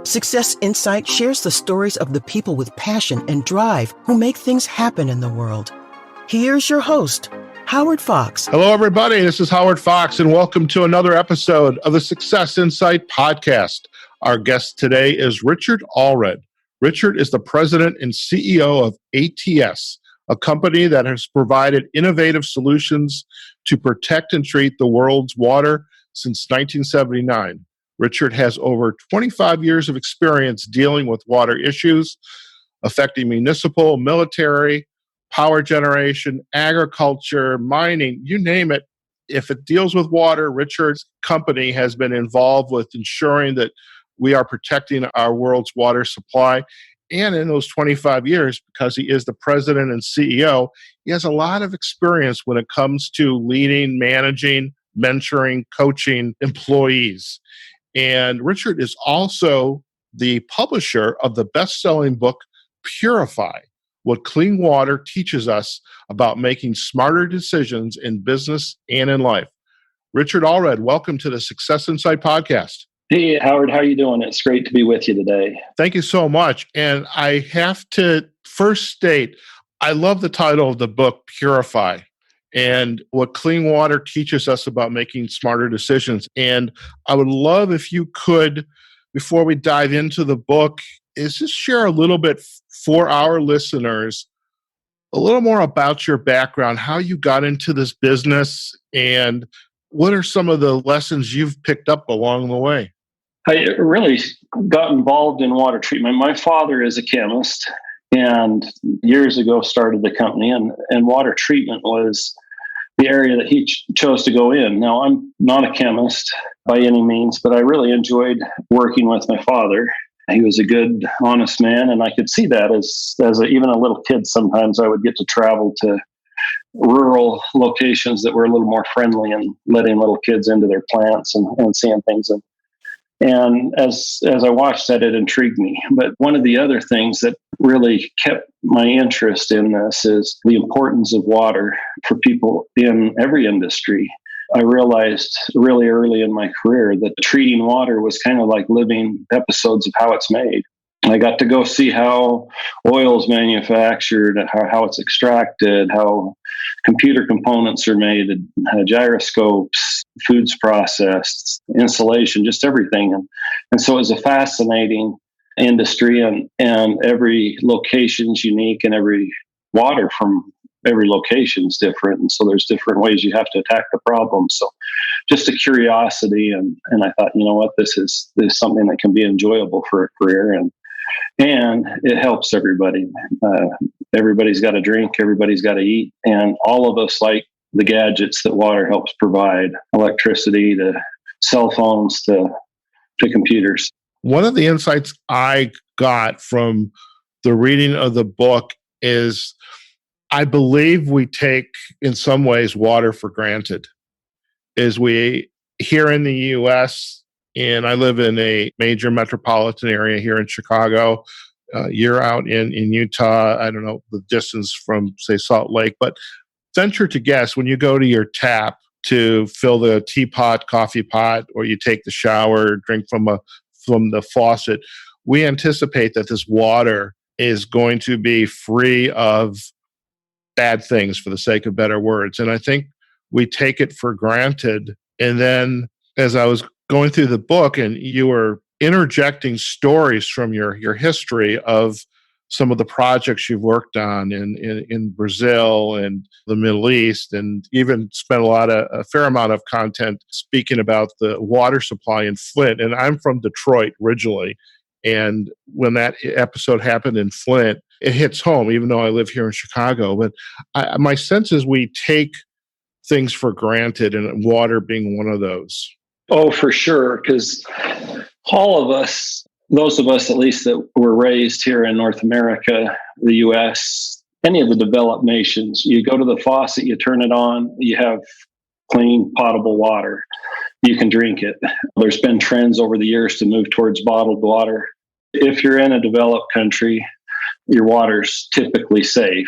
Success Insight shares the stories of the people with passion and drive who make things happen in the world. Here's your host, Howard Fox. Hello, everybody. This is Howard Fox, and welcome to another episode of the Success Insight podcast. Our guest today is Richard Allred. Richard is the president and CEO of ATS, a company that has provided innovative solutions to protect and treat the world's water since 1979. Richard has over 25 years of experience dealing with water issues affecting municipal, military, power generation, agriculture, mining, you name it. If it deals with water, Richard's company has been involved with ensuring that we are protecting our world's water supply. And in those 25 years, because he is the president and CEO, he has a lot of experience when it comes to leading, managing, mentoring, coaching employees. And Richard is also the publisher of the best-selling book, Purify, What Clean Water Teaches Us About Making Smarter Decisions in Business and in Life. Richard Allred, welcome to the Success Insight podcast. Hey, Howard, how are you doing? It's great to be with you today. Thank you so much. And I have to first state, I love the title of the book, Purify, and what clean water teaches us about making smarter decisions. And I would love if you could, before we dive into the book, is just share a little bit for our listeners, a little more about your background, how you got into this business, and what are some of the lessons you've picked up along the way? I really got involved in water treatment. My father is a chemist and years ago started the company, and water treatment was the area that he chose to go in. Now, I'm not a chemist by any means, but I really enjoyed working with my father. He was a good, honest man, and I could see that as even a little kid. Sometimes I would get to travel to rural locations that were a little more friendly and letting little kids into their plants and seeing things. And as I watched that, it intrigued me. But one of the other things that really kept my interest in this is the importance of water for people in every industry. I realized really early in my career that treating water was kind of like living episodes of how it's made. I got to go see how oil is manufactured, how it's extracted, how computer components are made, gyroscopes, foods processed, insulation, just everything. And so it was a fascinating industry, and every location's unique, and every water from every location is different. And so there's different ways you have to attack the problem. So just a curiosity. And I thought, you know what, this is something that can be enjoyable for a career. And it helps everybody. Everybody's got to drink, everybody's got to eat, and all of us like the gadgets that water helps provide, electricity to cell phones to computers. One of the insights I got from the reading of the book is I believe we take, in some ways, water for granted. Is we, here in the U.S., and I live in a major metropolitan area here in Chicago. You're out in Utah. I don't know the distance from, say, Salt Lake, but venture to guess, when you go to your tap to fill the teapot, coffee pot, or you take the shower, drink from the faucet, we anticipate that this water is going to be free of bad things, for the sake of better words. And I think we take it for granted. And then as I was going through the book, and you were interjecting stories from your history of some of the projects you've worked on in Brazil and the Middle East, and even spent a fair amount of content speaking about the water supply in Flint. And I'm from Detroit originally. And when that episode happened in Flint, it hits home, even though I live here in Chicago. But my sense is we take things for granted, and water being one of those. Oh, for sure. Because all of us, those of us at least that were raised here in North America, the U.S., any of the developed nations, you go to the faucet, you turn it on, you have clean, potable water. You can drink it. There's been trends over the years to move towards bottled water. If you're in a developed country, your water's typically safe.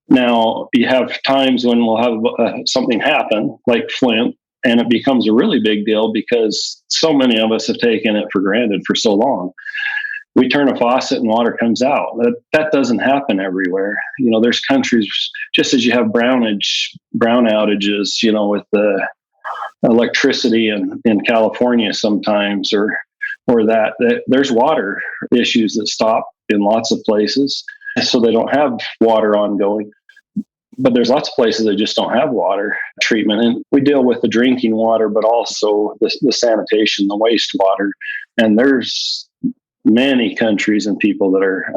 Now, you have times when we'll have something happen, like Flint, And it becomes a really big deal because so many of us have taken it for granted for so long. We turn a faucet and water comes out. That doesn't happen everywhere. There's countries, just as you have brown outages, with the electricity in California sometimes, or that there's water issues that stop in lots of places. So they don't have water ongoing. But there's lots of places that just don't have water treatment. And we deal with the drinking water, but also the sanitation, the wastewater. And there's many countries and people that are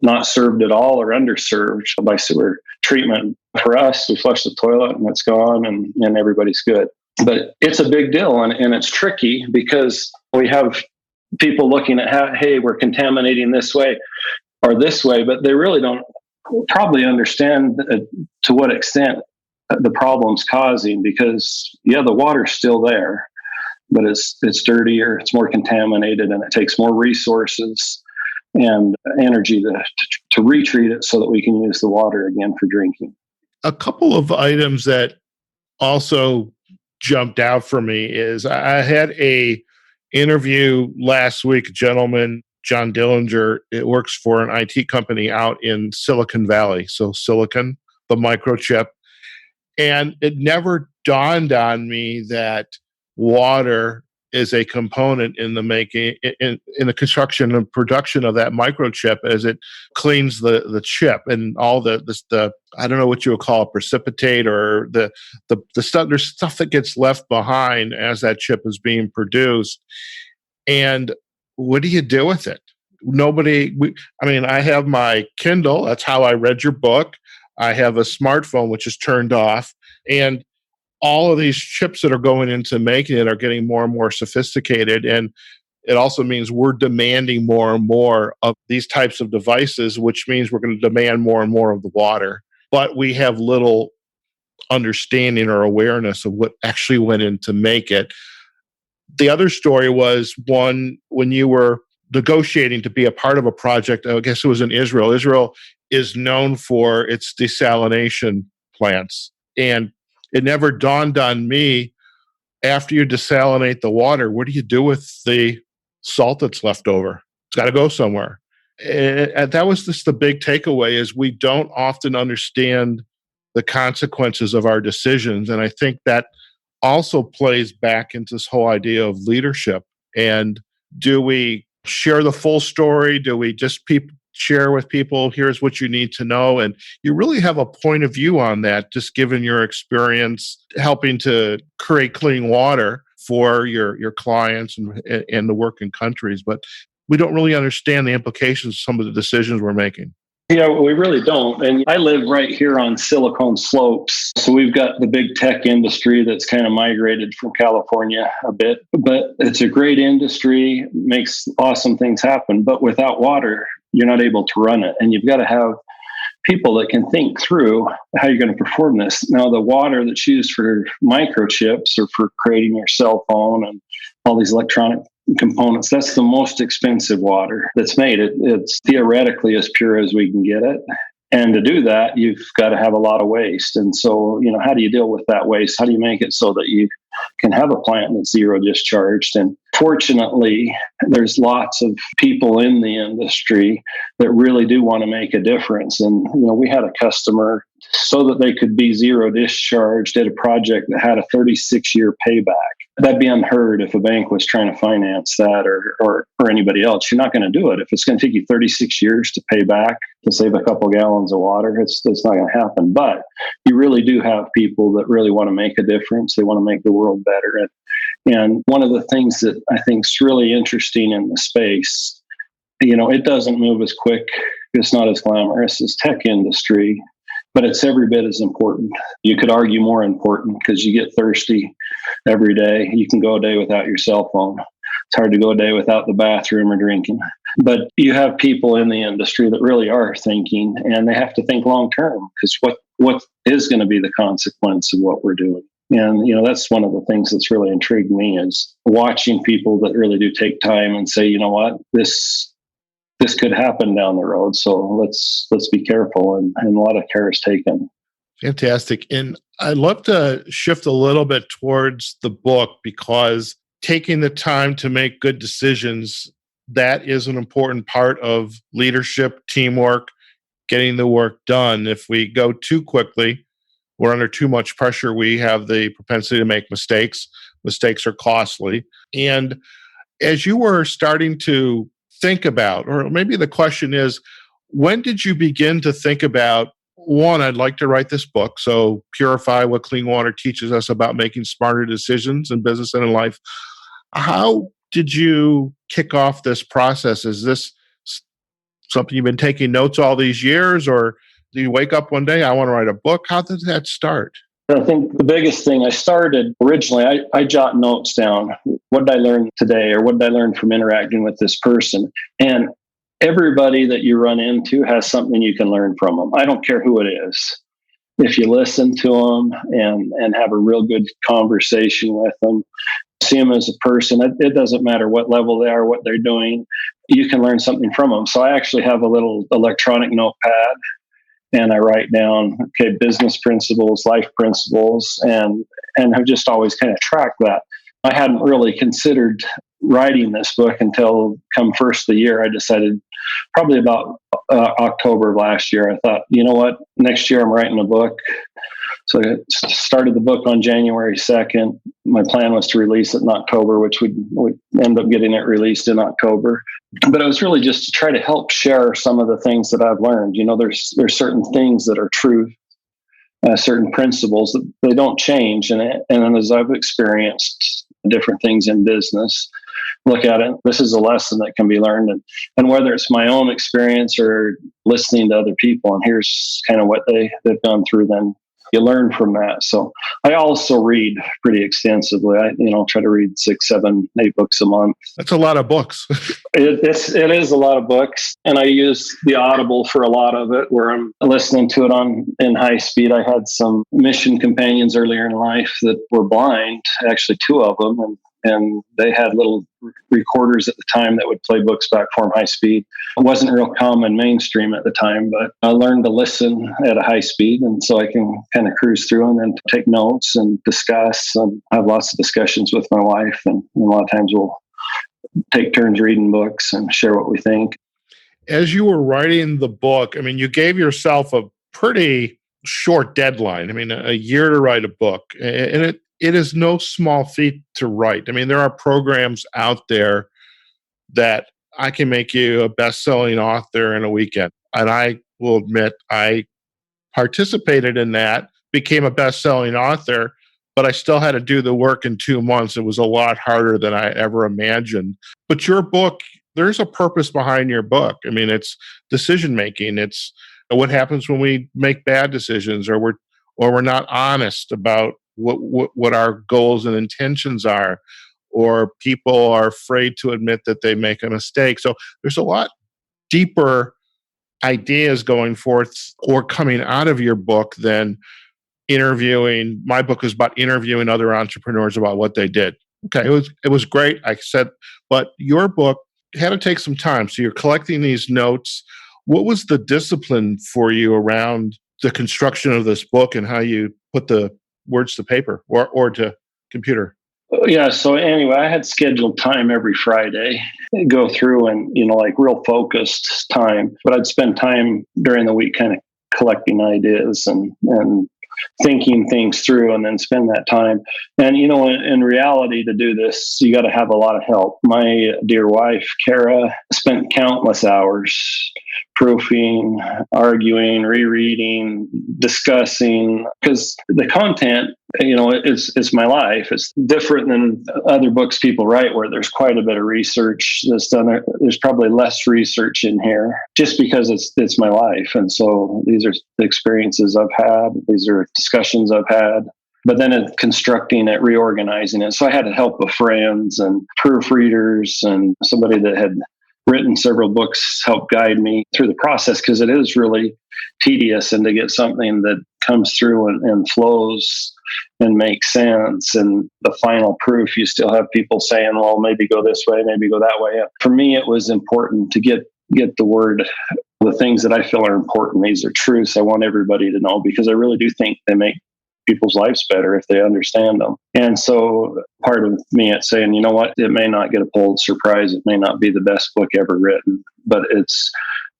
not served at all or underserved by sewer treatment. For us, we flush the toilet and it's gone and everybody's good. But it's a big deal and it's tricky because we have people looking at how, hey, we're contaminating this way or this way, but they really don't probably understand to what extent the problem's causing, because the water's still there, but it's dirtier, it's more contaminated, and it takes more resources and energy to retreat it so that we can use the water again for drinking. A couple of items that also jumped out for me is I had a interview last week, a gentleman, John Dillinger, it works for an IT company out in Silicon Valley. So silicon, the microchip. And it never dawned on me that water is a component in the making, in the construction and production of that microchip as it cleans the chip and all the I don't know what you would call it, precipitate or the stuff. There's stuff that gets left behind as that chip is being produced. And what do you do with it? I have my Kindle. That's how I read your book. I have a smartphone, which is turned off. And all of these chips that are going into making it are getting more and more sophisticated. And it also means we're demanding more and more of these types of devices, which means we're going to demand more and more of the water. But we have little understanding or awareness of what actually went in to make it. The other story was one when you were negotiating to be a part of a project, I guess it was in Israel. Israel is known for its desalination plants. And it never dawned on me, after you desalinate the water, what do you do with the salt that's left over? It's got to go somewhere. And that was just the big takeaway, is we don't often understand the consequences of our decisions. And I think that also plays back into this whole idea of leadership. And do we share the full story? Do we just share with people, here's what you need to know? And you really have a point of view on that, just given your experience helping to create clean water for your clients and the working countries. But we don't really understand the implications of some of the decisions we're making. Yeah, we really don't. And I live right here on Silicon Slopes. So we've got the big tech industry that's kind of migrated from California a bit, but it's a great industry, makes awesome things happen. But without water, you're not able to run it. And you've got to have people that can think through how you're going to perform this. Now, the water that's used for microchips or for creating your cell phone and all these electronic components, that's the most expensive water that's made. It's theoretically as pure as we can get it. And to do that, you've got to have a lot of waste. And so, how do you deal with that waste? How do you make it so that you can have a plant that's zero discharged? And fortunately, there's lots of people in the industry that really do want to make a difference. And, we had a customer, so that they could be zero discharged, did a project that had a 36-year payback. That'd be unheard if a bank was trying to finance that or anybody else. You're not going to do it. If it's going to take you 36 years to pay back to save a couple gallons of water, it's not going to happen. But you really do have people that really want to make a difference. They want to make the world better. And one of the things that I think is really interesting in the space, it doesn't move as quick. It's not as glamorous as tech industry, but it's every bit as important. You could argue more important, because you get thirsty every day. You can go a day without your cell phone. It's hard to go a day without the bathroom or drinking. But you have people in the industry that really are thinking, and they have to think long term, because what is going to be the consequence of what we're doing? And, that's one of the things that's really intrigued me, is watching people that really do take time and say, you know what, this could happen down the road. So let's be careful. And a lot of care is taken. Fantastic. And I'd love to shift a little bit towards the book, because taking the time to make good decisions, that is an important part of leadership, teamwork, getting the work done. If we go too quickly, we're under too much pressure, we have the propensity to make mistakes. Mistakes are costly. And as you were starting to think about, or maybe the question is, when did you begin to think about, one, I'd like to write this book, so Purify, What Clean Water Teaches Us About Making Smarter Decisions in Business and in Life. How did you kick off this process? Is this something you've been taking notes all these years, or do you wake up one day, I want to write a book? How did that start? I think the biggest thing, I started originally, I jot notes down. What did I learn today, or what did I learn from interacting with this person? And everybody that you run into has something you can learn from them. I don't care who it is. If you listen to them and have a real good conversation with them, see them as a person, it doesn't matter what level they are, what they're doing, you can learn something from them. So I actually have a little electronic notepad, and I write down, okay, business principles, life principles, and have just always kind of tracked that. I hadn't really considered writing this book until come first of the year. I decided probably about October of last year. I thought, you know what, next year I'm writing a book. So I started the book on January 2nd. My plan was to release it in October, which would end up getting it released in October. But it was really just to try to help share some of the things that I've learned. You know, there's certain things that are true, certain principles that they don't change. And then as I've experienced different things in business, look at it, this is a lesson that can be learned. And whether it's my own experience or listening to other people, and here's kind of what they've gone through, then you learn from that. So I also read pretty extensively. I try to read 6, 7, 8 books a month. That's a lot of books. It is a lot of books, and I use the Audible for a lot of it, where I'm listening to it in high speed. I had some mission companions earlier in life that were blind, actually 2 of them, and they had little recorders at the time that would play books back for them high speed. It wasn't real common mainstream at the time, but I learned to listen at a high speed, and so I can kind of cruise through and then take notes and discuss, and have lots of discussions with my wife, and a lot of times we'll take turns reading books and share what we think. As you were writing the book, I mean, you gave yourself a pretty short deadline. I mean, a year to write a book, and it is no small feat to write. I mean, there are programs out there that I can make you a best-selling author in a weekend. And I will admit, I participated in that, became a best-selling author, but I still had to do the work in 2 months. It was a lot harder than I ever imagined. But your book, there's a purpose behind your book. I mean, it's decision-making. It's what happens when we make bad decisions, or we're not honest about what our goals and intentions are, or people are afraid to admit that they make a mistake. So there's a lot deeper ideas going forth or coming out of your book than interviewing. My book is about interviewing other entrepreneurs about what they did. Okay, it was great, I said, but your book had to take some time. So you're collecting these notes. What was the discipline for you around the construction of this book, and how you put the words to paper or to computer? Yeah. So anyway, I had scheduled time every Friday, go through and, like real focused time, but I'd spend time during the week kind of collecting ideas and thinking things through, and then spend that time. And, in reality, to do this, you got to have a lot of help. My dear wife, Cara, spent countless hours proofing, arguing, rereading, discussing, because the content, it's my life. It's different than other books people write, where there's quite a bit of research that's done. There's probably less research in here, just because it's my life. And so these are the experiences I've had. These are discussions I've had. But then in constructing it, reorganizing it. So I had the help of friends and proofreaders, and somebody that had written several books help guide me through the process, because it is really tedious, and to get something that comes through and flows and makes sense, and the final proof, you still have people saying, well, maybe go this way, maybe go that way. For me, it was important to get the word the things that I feel are important. These are truths I want everybody to know, because I really do think they make people's lives better if they understand them. And so part of me at saying, you know what, it may not get a Pulitzer Prize, it may not be the best book ever written, but it's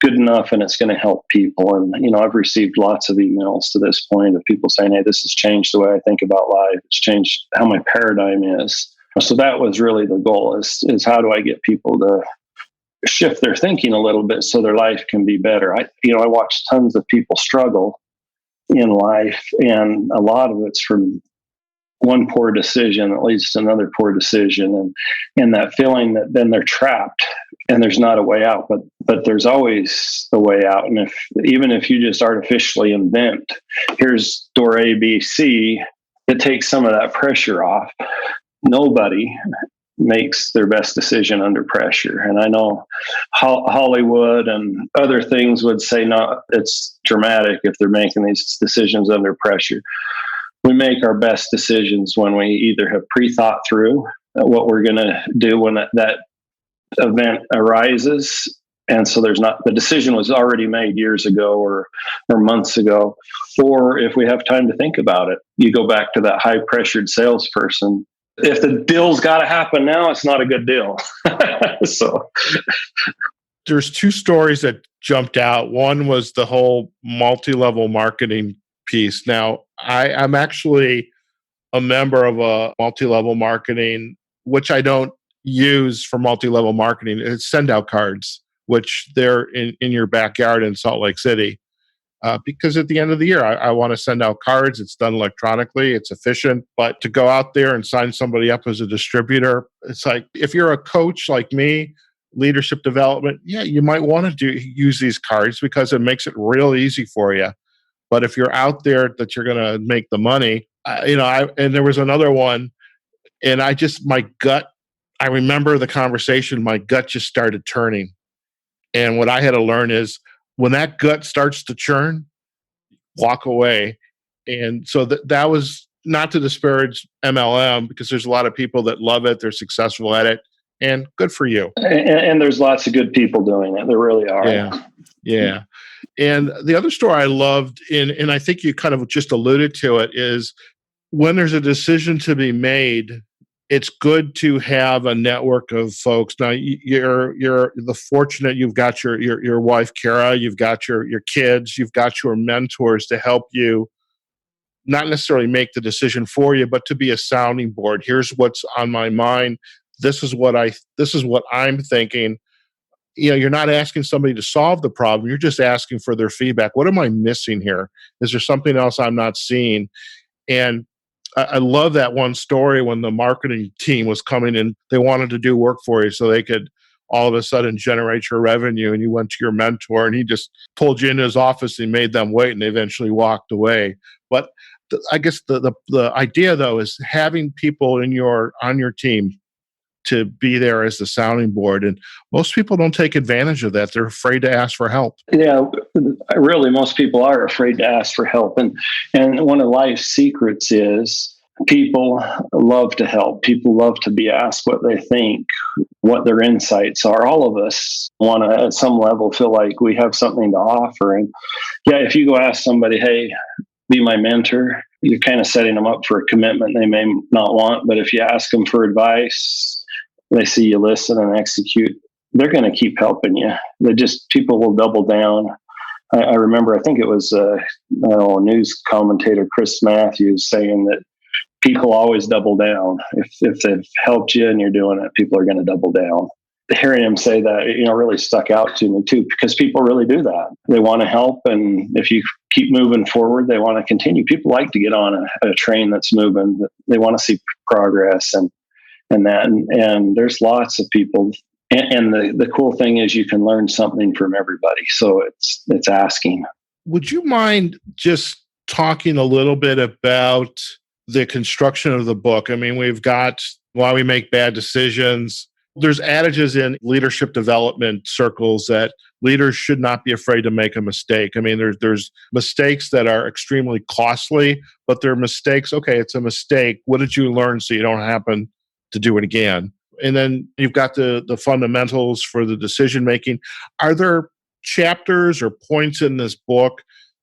good enough and it's going to help people. And, I've received lots of emails to this point of people saying, hey, this has changed the way I think about life. It's changed how my paradigm is. So that was really the goal, is how do I get people to shift their thinking a little bit so their life can be better. I watch tons of people struggle in life, and a lot of it's from one poor decision that leads to another poor decision, and that feeling that then they're trapped and there's not a way out, but there's always a way out. And even if you just artificially invent, here's door A, B, C, it takes some of that pressure off. Nobody makes their best decision under pressure. And I know Hollywood and other things would say, no, it's dramatic if they're making these decisions under pressure. We make our best decisions when we either have pre-thought through what we're going to do when that event arises. And so the decision was already made years ago or months ago, or if we have time to think about it, you go back to that high pressured salesperson. If the deal's got to happen now, it's not a good deal. So there's two stories that jumped out. One was the whole multi-level marketing piece. Now, I'm actually a member of a multi-level marketing, which I don't use for multi-level marketing. It's send out cards, which they're in your backyard in Salt Lake City. Because at the end of the year, I want to send out cards. It's done electronically. It's efficient. But to go out there and sign somebody up as a distributor, it's like, if you're a coach like me, leadership development, yeah, you might want to use these cards because it makes it real easy for you. But if you're out there that you're going to make the money, and there was another one, and my gut, I remember the conversation, my gut just started turning. And what I had to learn is, when that gut starts to churn, walk away. And so that was not to disparage MLM, because there's a lot of people that love it. They're successful at it, and good for you. And there's lots of good people doing it. There really are. Yeah. And the other story I loved, and I think you kind of just alluded to it, is when there's a decision to be made, it's good to have a network of folks. Now, you're the fortunate, you've got your wife, Cara, you've got your kids, you've got your mentors to help you not necessarily make the decision for you, but to be a sounding board. Here's what's on my mind. This is what I'm thinking. You're not asking somebody to solve the problem. You're just asking for their feedback. What am I missing here? Is there something else I'm not seeing? And I love that one story when the marketing team was coming in. They wanted to do work for you so they could all of a sudden generate your revenue. And you went to your mentor and he just pulled you into his office and made them wait, and they eventually walked away. But I guess the idea, though, is having people on your team to be there as the sounding board. And most people don't take advantage of that. They're afraid to ask for help. Yeah, really, most people are afraid to ask for help. And one of life's secrets is people love to help. People love to be asked what they think, what their insights are. All of us want to, at some level, feel like we have something to offer. And yeah, if you go ask somebody, hey, be my mentor, you're kind of setting them up for a commitment they may not want. But if you ask them for advice, they see you listen and execute, they're going to keep helping you. People will double down. I remember, I think it was a news commentator, Chris Matthews, saying that people always double down. If they've helped you and you're doing it, people are going to double down. Hearing him say that, really stuck out to me too, because people really do that. They want to help. And if you keep moving forward, they want to continue. People like to get on a train that's moving. They want to see progress and there's lots of people. And the cool thing is you can learn something from everybody. So it's asking. Would you mind just talking a little bit about the construction of the book? I mean, we've got Why We Make Bad Decisions. There's adages in leadership development circles that leaders should not be afraid to make a mistake. I mean, there's mistakes that are extremely costly, but they're mistakes. Okay, it's a mistake. What did you learn so you don't happen to do it again? And then you've got the fundamentals for the decision making. Are there chapters or points in this book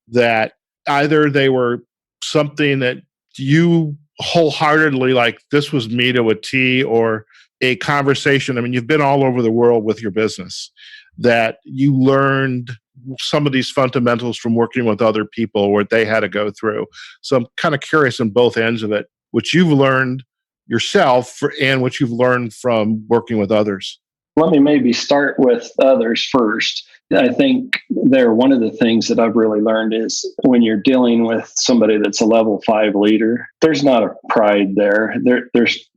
that either they were something that you wholeheartedly, like, this was me to a T, or a conversation? I mean, you've been all over the world with your business, that you learned some of these fundamentals from working with other people, what they had to go through. So I'm kind of curious on both ends of it, what you've learned yourself and what you've learned from working with others. Let me maybe start with others first. I think one of the things that I've really learned is when you're dealing with somebody that's a level 5 leader, there's not a pride there. There's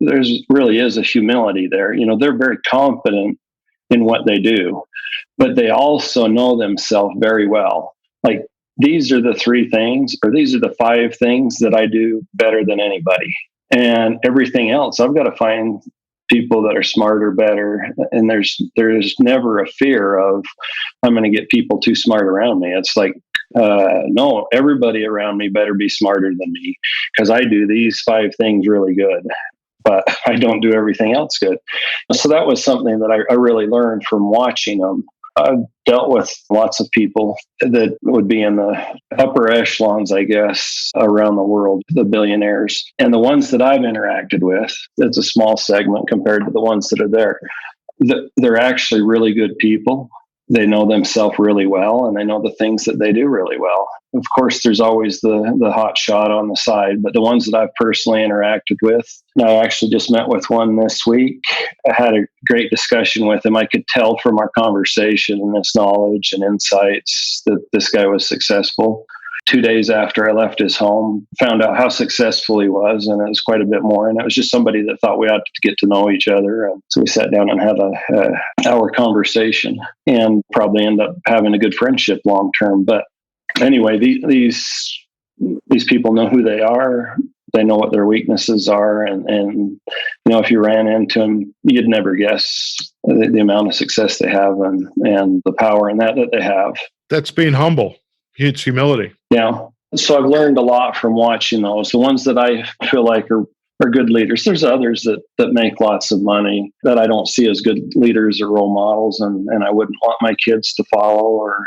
really is a humility there. They're very confident in what they do, but they also know themselves very well. Like, these are the 3 things, or these are the 5 things that I do better than anybody. And everything else, I've got to find people that are smarter, better. And there's never a fear of, I'm going to get people too smart around me. It's like, no, everybody around me better be smarter than me, because I do these 5 things really good, but I don't do everything else good. So that was something that I really learned from watching them. I've dealt with lots of people that would be in the upper echelons, I guess, around the world, the billionaires. And the ones that I've interacted with, it's a small segment compared to the ones that are there. They're actually really good people. They know themselves really well, and they know the things that they do really well. Of course, there's always the hot shot on the side, but the ones that I've personally interacted with, I actually just met with one this week. I had a great discussion with him. I could tell from our conversation and his knowledge and insights that this guy was successful. 2 days after I left his home, found out how successful he was, and it was quite a bit more. And it was just somebody that thought we ought to get to know each other. And so we sat down and had an hour conversation, and probably end up having a good friendship long term. But anyway, these people know who they are. They know what their weaknesses are, and if you ran into them, you'd never guess the amount of success they have and the power in that they have. That's being humble. It's humility. Yeah. So I've learned a lot from watching those. The ones that I feel like are good leaders. There's others that make lots of money that I don't see as good leaders or role models, and I wouldn't want my kids to follow. Or,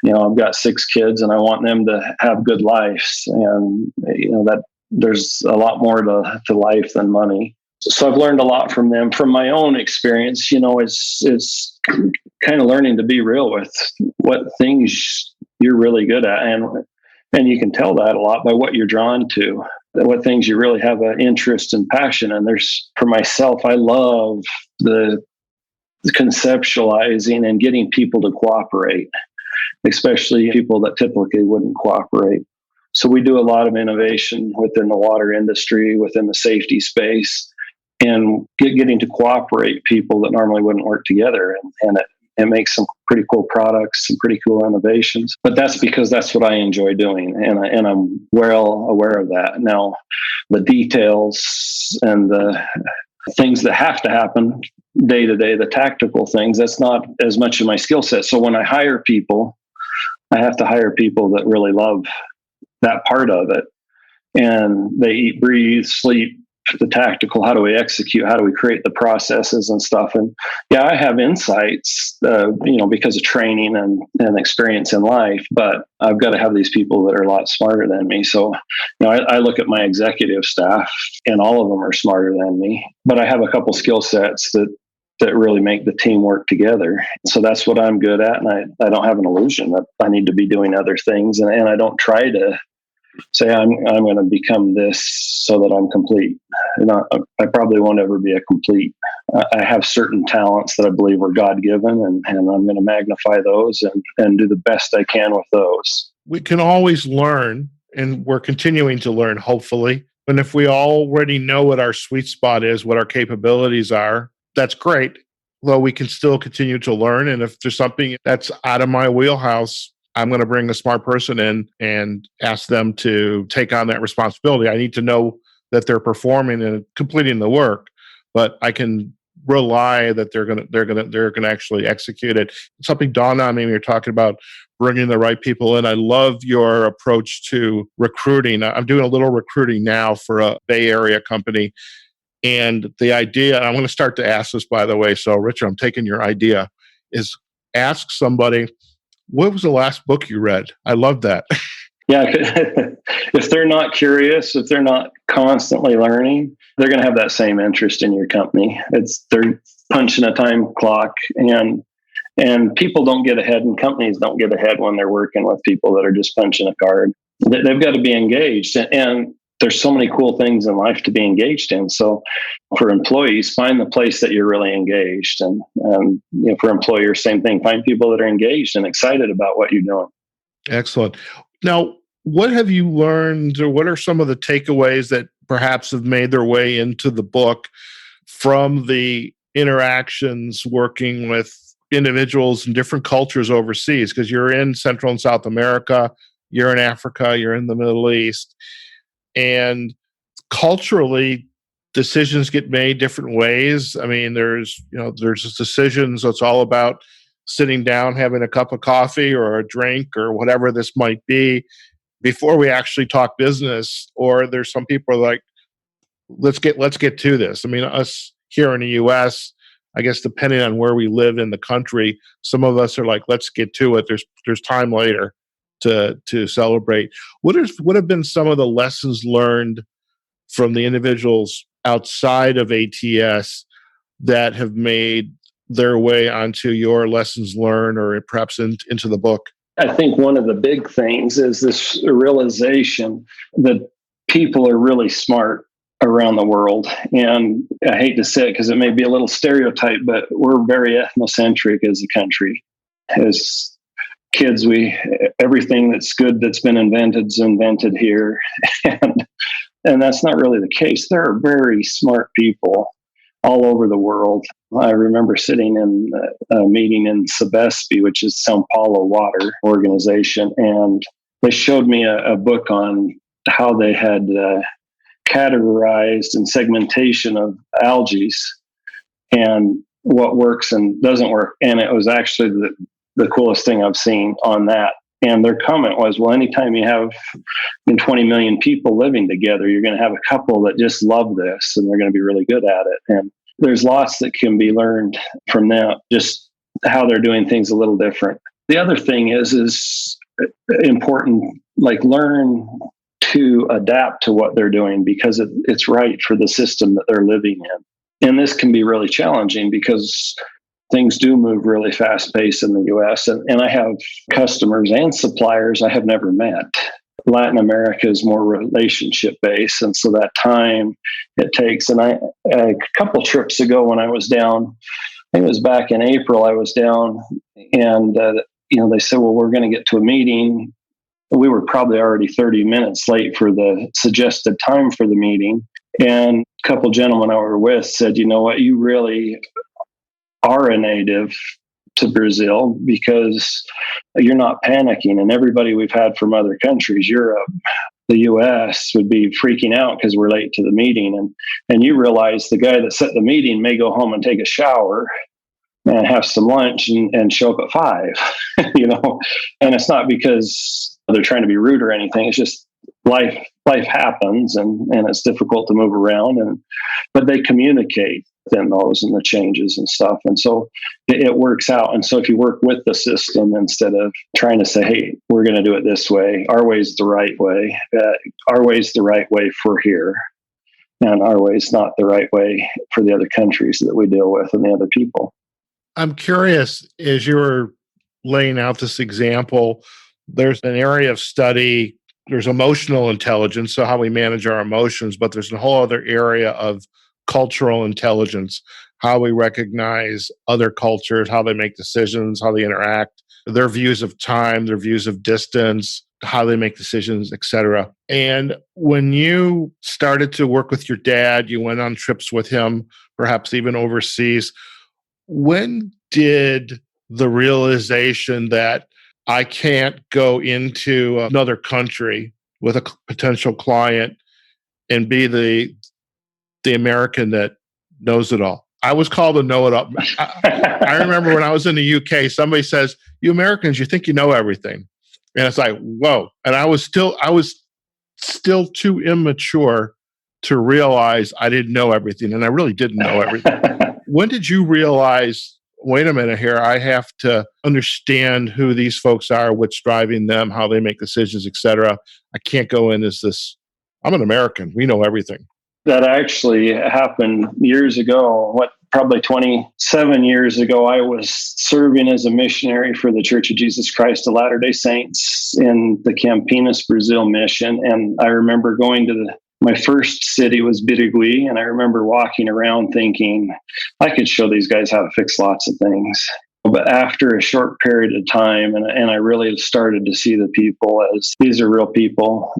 I've got 6 kids and I want them to have good lives, and that there's a lot more to life than money. So I've learned a lot from them. From my own experience, it's kind of learning to be real with what things you're really good at, and you can tell that a lot by what you're drawn to, what things you really have an interest and passion. And for myself, I love the conceptualizing and getting people to cooperate, especially people that typically wouldn't cooperate. So we do a lot of innovation within the water industry, within the safety space, and getting to cooperate people that normally wouldn't work together, and it makes some pretty cool products, some pretty cool innovations. But that's because that's what I enjoy doing, and I'm well aware of that. Now, the details and the things that have to happen day to day, the tactical things, that's not as much of my skill set. So when I hire people, I have to hire people that really love that part of it, and they eat, breathe, sleep the tactical. How do we execute? How do we create the processes and stuff? And yeah, I have insights, because of training and experience in life, but I've got to have these people that are a lot smarter than me. So, I look at my executive staff, and all of them are smarter than me, but I have a couple skill sets that really make the team work together. So that's what I'm good at. And I don't have an illusion that I need to be doing other things. And I don't try to say I'm going to become this so that I'm complete. I probably won't ever be a complete. I have certain talents that I believe are God-given, and I'm going to magnify those and do the best I can with those. We can always learn, and we're continuing to learn, hopefully. And if we already know what our sweet spot is, what our capabilities are, that's great. Though we can still continue to learn. And if there's something that's out of my wheelhouse, I'm going to bring a smart person in and ask them to take on that responsibility. I need to know that they're performing and completing the work, but I can rely that they're going to actually execute it. Something dawned on me when you're talking about bringing the right people in. I love your approach to recruiting. I'm doing a little recruiting now for a Bay Area company, and the idea, and I'm going to start to ask this, by the way. So, Richard, I'm taking your idea, is ask somebody What was the last book you read? I love that. Yeah, if they're not curious, if they're not constantly learning, they're going to have that same interest in your company. They're punching a time clock, and people don't get ahead, and companies don't get ahead when they're working with people that are just punching a card. They've got to be engaged, and there's so many cool things in life to be engaged in. So for employees, find the place that you're really engaged, and for employers, same thing. Find people that are engaged and excited about what you're doing. Excellent. Now, what have you learned, or what are some of the takeaways that perhaps have made their way into the book from the interactions working with individuals in different cultures overseas? Because you're in Central and South America, you're in Africa, you're in the Middle East, and culturally, decisions get made different ways. I mean, there's decisions that's all about sitting down, having a cup of coffee or a drink or whatever this might be before we actually talk business. Or there's some people like, let's get to this. I mean, us here in the US, I guess depending on where we live in the country, some of us are like, let's get to it. There's time later to celebrate. What have been some of the lessons learned from the individuals outside of ATS that have made their way onto your lessons learned, or perhaps into the book? I think one of the big things is this realization that people are really smart around the world. And I hate to say it because it may be a little stereotype, but we're very ethnocentric as a country. As kids, everything that's good that's been invented is invented here. And that's not really the case. There are very smart people all over the world. I remember sitting in a meeting in Sabespi, which is Sao Paulo water organization, and they showed me a book on how they had categorized and segmentation of algae and what works and doesn't work. And it was actually the coolest thing I've seen on that. And their comment was, well, anytime you have 20 million people living together, you're going to have a couple that just love this and they're going to be really good at it. And there's lots that can be learned from that, just how they're doing things a little different. The other thing is important, like learn to adapt to what they're doing because it's right for the system that they're living in. And this can be really challenging because things do move really fast paced in the US. And I have customers and suppliers I have never met. Latin America is more relationship based. And so that time it takes. And a couple trips ago when I was down, I think it was back in April, I was down and, they said, well, we're going to get to a meeting. We were probably already 30 minutes late for the suggested time for the meeting. And a couple gentlemen I were with said, you know what, you really are a native to Brazil because you're not panicking. And everybody we've had from other countries, Europe, the US, would be freaking out because we're late to the meeting. And you realize the guy that set the meeting may go home and take a shower and have some lunch and show up at 5, and it's not because they're trying to be rude or anything. It's just life happens and it's difficult to move around, but they communicate within those and the changes and stuff. And so it works out. And so if you work with the system instead of trying to say, hey, we're going to do it this way, our way's the right way, our way's the right way for here, and our way's not the right way for the other countries that we deal with and the other people. I'm curious, as you were laying out this example, there's an area of study, there's emotional intelligence, so how we manage our emotions, but there's a whole other area of cultural intelligence, how we recognize other cultures, how they make decisions, how they interact, their views of time, their views of distance, how they make decisions, etc. And when you started to work with your dad, you went on trips with him, perhaps even overseas. When did the realization that I can't go into another country with a potential client and be the American that knows it all? I was called a know-it-all. I remember when I was in the UK, somebody says, you Americans, you think you know everything. And it's like, whoa. And I was still too immature to realize I didn't know everything. And I really didn't know everything. When did you realize, wait a minute here, I have to understand who these folks are, what's driving them, how they make decisions, etc. I can't go in as this, I'm an American, we know everything. That actually happened years ago. Probably 27 years ago, I was serving as a missionary for the Church of Jesus Christ of Latter-day Saints in the Campinas, Brazil mission. And I remember going to my first city was Birigui, and I remember walking around thinking, I could show these guys how to fix lots of things. But after a short period of time, and I really started to see the people as these are real people.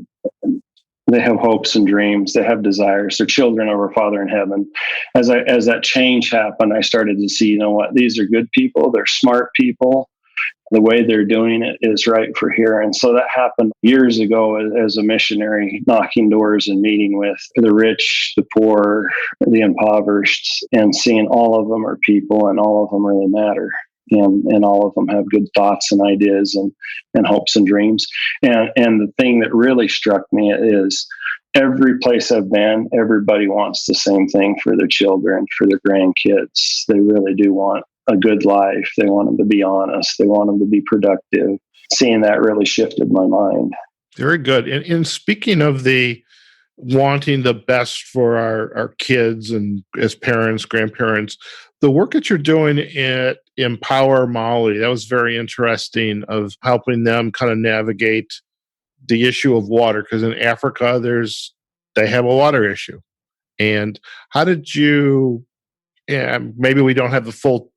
They have hopes and dreams. They have desires. They're children of our Father in heaven. As that change happened, I started to see, you know what, these are good people. They're smart people. The way they're doing it is right for here. And so that happened years ago as a missionary, knocking doors and meeting with the rich, the poor, the impoverished, and seeing all of them are people and all of them really matter. And all of them have good thoughts and ideas and hopes and dreams. And the thing that really struck me is every place I've been, everybody wants the same thing for their children, for their grandkids. They really do want a good life. They want them to be honest. They want them to be productive. Seeing that really shifted my mind. Very good. And speaking of the wanting the best for our kids and as parents, grandparents, the work that you're doing at Empower Mali, that was very interesting, of helping them kind of navigate the issue of water, because in Africa they have a water issue. And how did you, maybe we don't have the full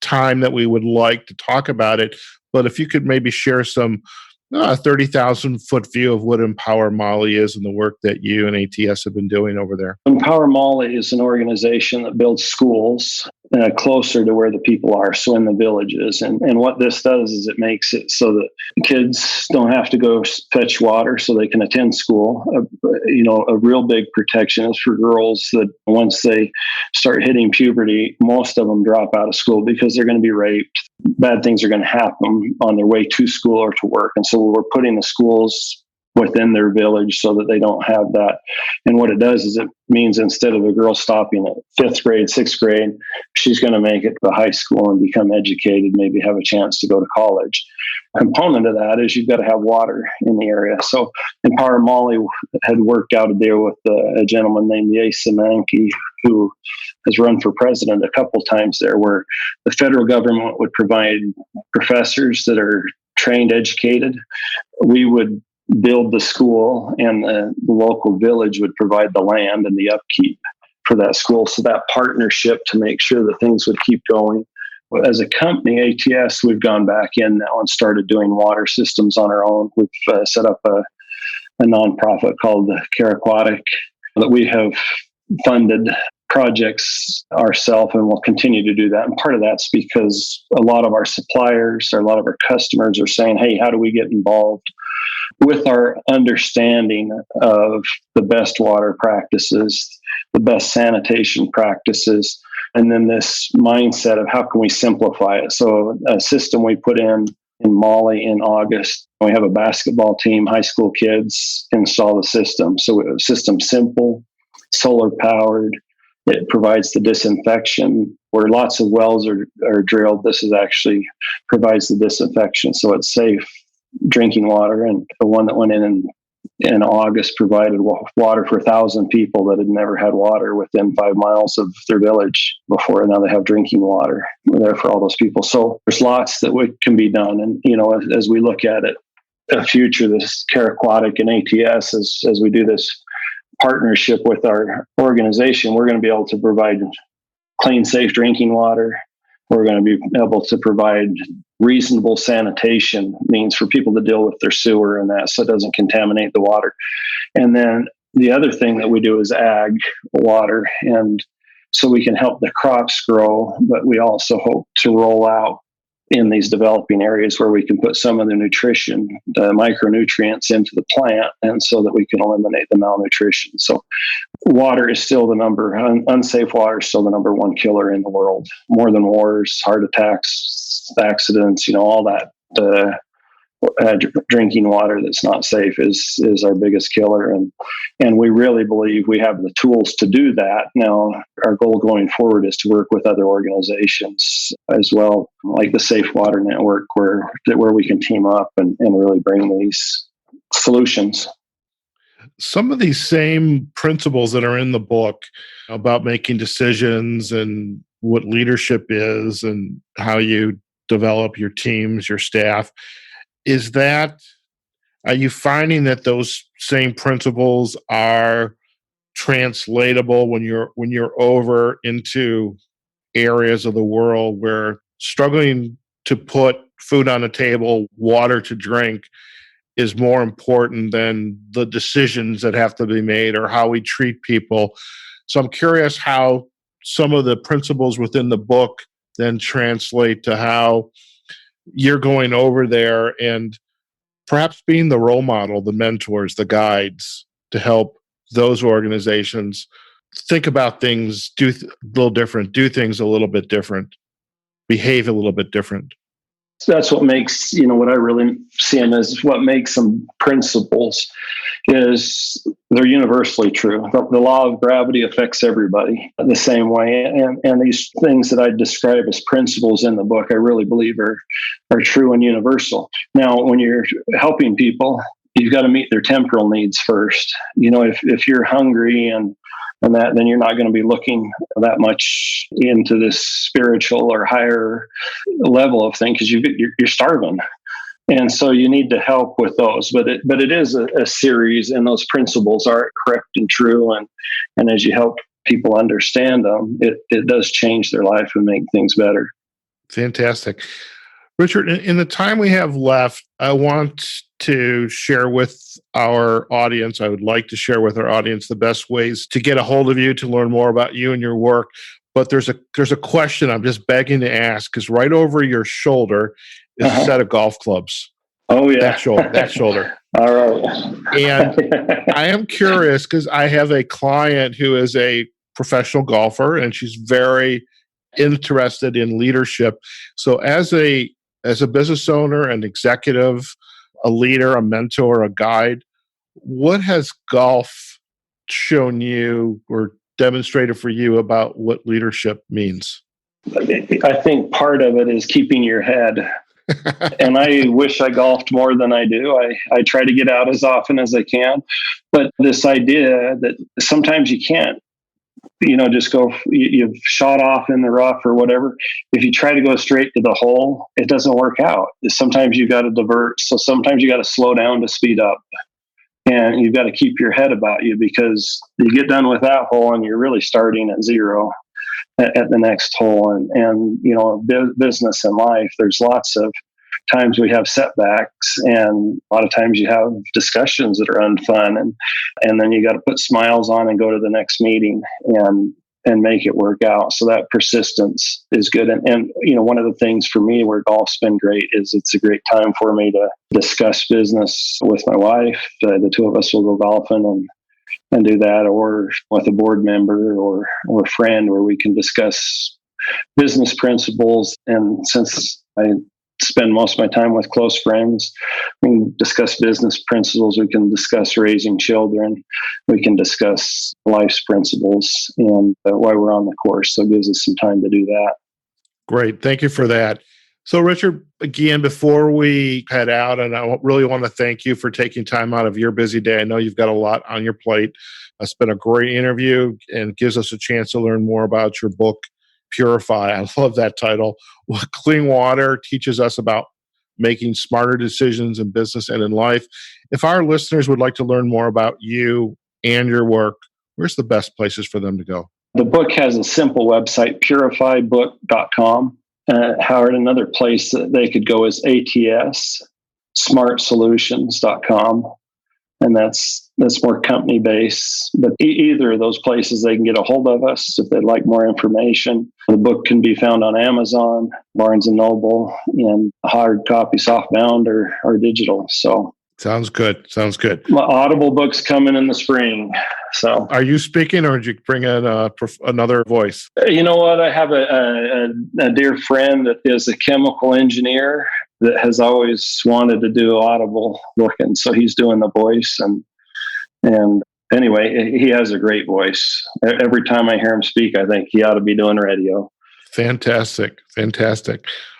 time that we would like to talk about it, but if you could maybe share some 30,000 foot view of what Empower Mali is and the work that you and ATS have been doing over there. Empower Mali is an organization that builds schools closer to where the people are, so in the villages. And what this does is it makes it so that kids don't have to go fetch water so they can attend school. A real big protection is for girls that once they start hitting puberty, most of them drop out of school because they're going to be raped. Bad things are going to happen on their way to school or to work. And so we're putting the schools within their village so that they don't have that. And what it does is it means instead of a girl stopping at 5th grade, 6th grade, she's going to make it to high school and become educated, maybe have a chance to go to college. A component of that is you've got to have water in the area. So Empower Mali had worked out a deal with a gentleman named Yasa Manki, who has run for president a couple times there, where the federal government would provide professors that are trained, educated. We would build the school, and the local village would provide the land and the upkeep for that school. So that partnership to make sure that things would keep going. As a company, ATS, we've gone back in now and started doing water systems on our own. We've set up a nonprofit called Cara that we have funded projects ourselves, and we'll continue to do that. And part of that's because a lot of our suppliers or a lot of our customers are saying, hey, how do we get involved? With our understanding of the best water practices, the best sanitation practices, and then this mindset of how can we simplify it. So a system we put in Mali in August, we have a basketball team, high school kids install the system. So a system simple, solar powered. It provides the disinfection where lots of wells are drilled. This is actually provides the disinfection. So it's safe drinking water. And the one that went in August provided water for 1,000 people that had never had water within 5 miles of their village before. And now they have drinking water there for all those people. So there's lots that can be done. And, as we look at it, a future, this Cara and ATS, as we do this partnership with our organization, we're going to be able to provide clean, safe drinking water. We're going to be able to provide reasonable sanitation means for people to deal with their sewer and that, so it doesn't contaminate the water. And then the other thing that we do is ag water. And so we can help the crops grow, but we also hope to roll out in these developing areas where we can put some of the nutrition, the micronutrients into the plant, and so that we can eliminate the malnutrition. So water is still unsafe water is still the number one killer in the world, more than wars, heart attacks, accidents, all that. drinking water that's not safe is our biggest killer, and we really believe we have the tools to do that. Now, our goal going forward is to work with other organizations as well, like the Safe Water Network, where we can team up and really bring these solutions. Some of these same principles that are in the book about making decisions and what leadership is and how you develop your teams, your staff, are you finding that those same principles are translatable when you're over into areas of the world where struggling to put food on the table, water to drink is more important than the decisions that have to be made or how we treat people? So I'm curious how some of the principles within the book then translate to how you're going over there and perhaps being the role model, the mentors, the guides to help those organizations think about things, a little different, do things a little bit different, behave a little bit different. So that's what makes, what I really see them as what makes them principles is they're universally true. The law of gravity affects everybody the same way. And these things that I describe as principles in the book, I really believe are true and universal. Now, when you're helping people, you've got to meet their temporal needs first. If you're hungry and that, then you're not going to be looking that much into this spiritual or higher level of thing because you're starving. And so you need to help with those. But it is a series, and those principles are correct and true. And as you help people understand them, it does change their life and make things better. Fantastic. Richard, in the time we have left, I want to share with our audience, I would like to share with our audience the best ways to get a hold of you, to learn more about you and your work. But there's a question I'm just begging to ask, because right over your shoulder is a set of golf clubs. Oh, yeah. That shoulder. All right. And I am curious because I have a client who is a professional golfer, and she's very interested in leadership. So as a business owner, an executive, a leader, a mentor, a guide, what has golf shown you or demonstrated for you about what leadership means? I think part of it is keeping your head. And I wish I golfed more than I do. I try to get out as often as I can. But this idea that sometimes you can't, just go, you've shot off in the rough or whatever. If you try to go straight to the hole, it doesn't work out. Sometimes you got to divert. So sometimes you got to slow down to speed up. And you've got to keep your head about you, because you get done with that hole and you're really starting at zero at the next hole. And business and life, there's lots of times we have setbacks, and a lot of times you have discussions that are unfun, and then you got to put smiles on and go to the next meeting and make it work out. So that persistence is good. And one of the things for me where golf's been great is it's a great time for me to discuss business with my wife. The two of us will go golfing and do that, or with a board member or a friend, where we can discuss business principles. And since I spend most of my time with close friends, we can discuss business principles. We can discuss raising children. We can discuss life's principles and why we're on the course. So it gives us some time to do that. Great. Thank you for that. So, Richard, again, before we head out, and I really want to thank you for taking time out of your busy day. I know you've got a lot on your plate. It's been a great interview and gives us a chance to learn more about your book, Purify. I love that title. Clean water teaches us about making smarter decisions in business and in life. If our listeners would like to learn more about you and your work, where's the best places for them to go? The book has a simple website, purifybook.com. Howard, another place that they could go is ATS, smartsolutions.com. And that's more company based. But either of those places, they can get a hold of us if they'd like more information. The book can be found on Amazon, Barnes & Noble, and hard copy, softbound or digital. So Sounds good. My Audible book's coming in the spring. So, are you speaking, or did you bring in another voice? You know what? I have a dear friend that is a chemical engineer, that has always wanted to do audible work, and so he's doing the voice. And anyway, he has a great voice. Every time I hear him speak, I think he ought to be doing radio. Fantastic.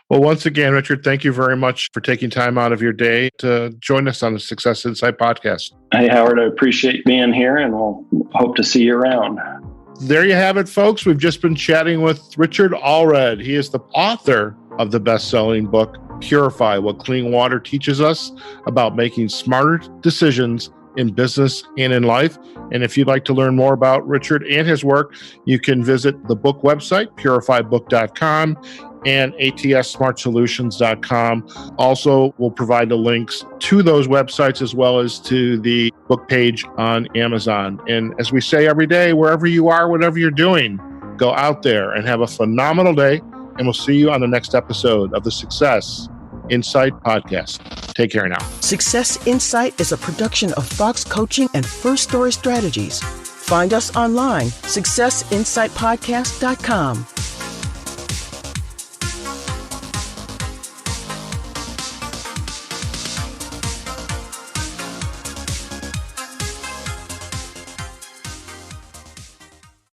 Well, once again, Richard, thank you very much for taking time out of your day to join us on the Success Insight podcast. Hey, Howard, I appreciate being here, and we'll hope to see you around. There you have it, folks. We've just been chatting with Richard Allred. He is the author of the best-selling book, Purify, What Clean Water Teaches Us About Making Smarter Decisions in Business and in Life. And if you'd like to learn more about Richard and his work, you can visit the book website, purifybook.com, and atssmartsolutions.com. Also, we'll provide the links to those websites as well as to the book page on Amazon. And as we say every day, wherever you are, whatever you're doing, go out there and have a phenomenal day. And we'll see you on the next episode of the Success Insight podcast. Take care now. Success Insight is a production of Fox Coaching and First Story Strategies. Find us online, successinsightpodcast.com.